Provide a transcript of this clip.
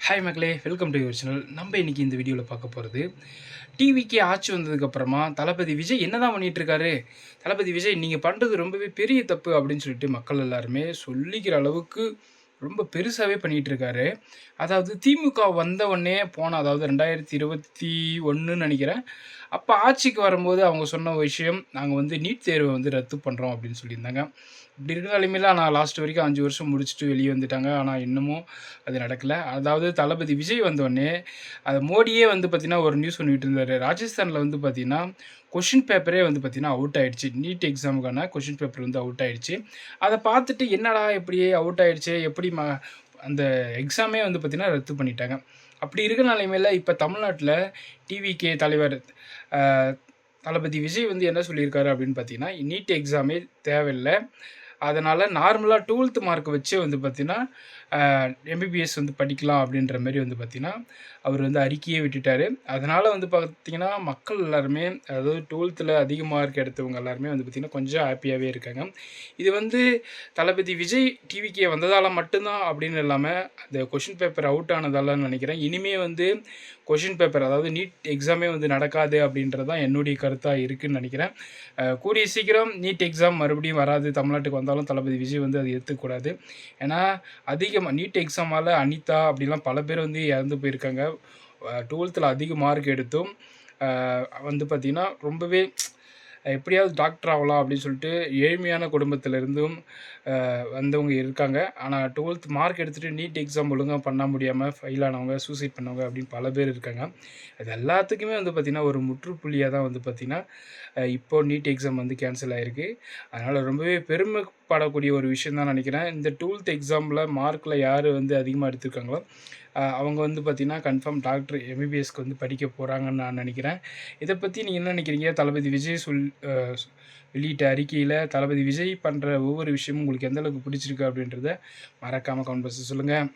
Hi மக்களே, welcome to your channel. நம்ம இன்றைக்கி இந்த வீடியோவில் பார்க்க போகிறது, டிவிக்கே ஆட்சி வந்ததுக்கப்புறமா தளபதி விஜய் என்ன தான் பண்ணிகிட்ருக்காரு, தளபதி விஜய் நீங்கள் பண்ணுறது ரொம்பவே பெரிய தப்பு அப்படின்னு சொல்லிட்டு மக்கள் எல்லாருமே சொல்லிக்கிற அளவுக்கு ரொம்ப பெருசாகவே பண்ணிகிட்ருக்காரு. அதாவது திமுக வந்த உடனே அதாவது 2021 நினைக்கிறேன், அப்போ ஆட்சிக்கு வரும்போது அவங்க சொன்ன விஷயம், நாங்கள் வந்து நீட் தேர்வை வந்து ரத்து பண்ணுறோம் அப்படின்னு சொல்லியிருந்தாங்க. இப்படி இருக்கிற நிலைமையில நான் லாஸ்ட் வரைக்கும் 5 வருஷம் முடிச்சுட்டு வெளியே வந்துட்டாங்க. ஆனால் இன்னமும் அது நடக்கலை. அதாவது தளபதி விஜய் வந்தோடனே அது மோடியே வந்து பார்த்திங்கன்னா ஒரு நியூஸ் பண்ணிகிட்டு இருந்தார். ராஜஸ்தானில் வந்து பார்த்திங்கன்னா கொஷின் பேப்பரே வந்து பார்த்திங்கன்னா அவுட் ஆகிடுச்சு. நீட் எக்ஸாமுக்கான கொஷின் பேப்பர் வந்து அவுட் ஆகிடுச்சு. அதை பார்த்துட்டு என்னடா இப்படி அவுட் ஆகிடுச்சு, எப்படி அந்த எக்ஸாமே வந்து பார்த்திங்கன்னா ரத்து பண்ணிட்டாங்க. அப்படி இருக்கிற நிலைமையில் இப்போ தமிழ்நாட்டில் டிவிகே தலைவர் தளபதி விஜய் வந்து என்ன சொல்லியிருக்காரு அப்படின்னு பார்த்தீங்கன்னா, நீட் எக்ஸாமே தேவையில்லை, அதனால் நார்மலாக 12th மார்க் வச்சே வந்து பார்த்திங்கன்னா எம்பிபிஎஸ் வந்து படிக்கலாம் அப்படின்ற மாரி வந்து பார்த்திங்கன்னா அவர் வந்து அறிக்கையே விட்டுட்டார். அதனால் வந்து பார்த்திங்கன்னா மக்கள் எல்லாருமே, அதாவது 12th அதிக மார்க் எடுத்தவங்க எல்லாருமே வந்து பார்த்திங்கன்னா கொஞ்சம் ஹாப்பியாகவே இருக்காங்க. இது வந்து தளபதி விஜய் டிவிக்கே வந்ததால் மட்டும்தான் அப்படின்னு இல்லாமல் அந்த கொஷின் பேப்பர் அவுட் ஆனதாலன்னு நினைக்கிறேன். இனிமேல் வந்து கொஷின் பேப்பர், அதாவது நீட் எக்ஸாமே வந்து நடக்காது அப்படின்றது தான் என்னுடைய கருத்தாக இருக்குதுன்னு நினைக்கிறேன். கூடிய சீக்கிரம் நீட் எக்ஸாம் மறுபடியும் வராது, தமிழ்நாட்டுக்கு வந்தாலும் தளபதி விஜய் வந்து அது ஏற்றுக்கூடாது. ஏன்னா அதிகமாக நீட் எக்ஸாமால் அனிதா அப்படிலாம் பல பேர் வந்து இறந்து போயிருக்காங்க. 12th அதிக மார்க் எடுத்தும் வந்து பார்த்திங்கன்னா ரொம்பவே எப்படியாவது டாக்டர் ஆகலாம் அப்படின்னு சொல்லிட்டு ஏழ்மையான குடும்பத்திலேருந்தும் வந்தவங்க இருக்காங்க. ஆனால் 12th மார்க் எடுத்துகிட்டு நீட் எக்ஸாம் ஒழுங்காக பண்ண முடியாமல் ஃபெயில் ஆனவங்க, சூசைட் பண்ணவங்க அப்படின்னு பல பேர் இருக்காங்க. அது எல்லாத்துக்குமே வந்து பார்த்திங்கன்னா ஒரு முற்றுப்புள்ளியாக தான் வந்து பார்த்திங்கன்னா இப்போது நீட் எக்ஸாம் வந்து கேன்சல் ஆகிருக்கு. அதனால் ரொம்பவே பெருமைப்படக்கூடிய ஒரு விஷயம் தான் நினைக்கிறேன். இந்த 12th எக்ஸாமில் மார்க்கில் யார் வந்து அதிகமாக எடுத்திருக்காங்களோ அவங்க வந்து பார்த்திங்கன்னா கன்ஃபார்ம் டாக்டர் எம்பிபிஎஸ்க்கு வந்து படிக்க போகிறாங்கன்னு நான் நினைக்கிறேன். இதை பற்றி நீங்கள் என்ன நினைக்கிறீங்க? தளபதி விஜய் வெளியிட்ட அறிக்கையில் தளபதி விஜய் பண்ணுற ஒவ்வொரு விஷயமும் உங்களுக்கு எந்தளவுக்கு பிடிச்சிருக்கு அப்படின்றத மறக்காமல் கமெண்ட் பாக்ஸில் சொல்லுங்கள்.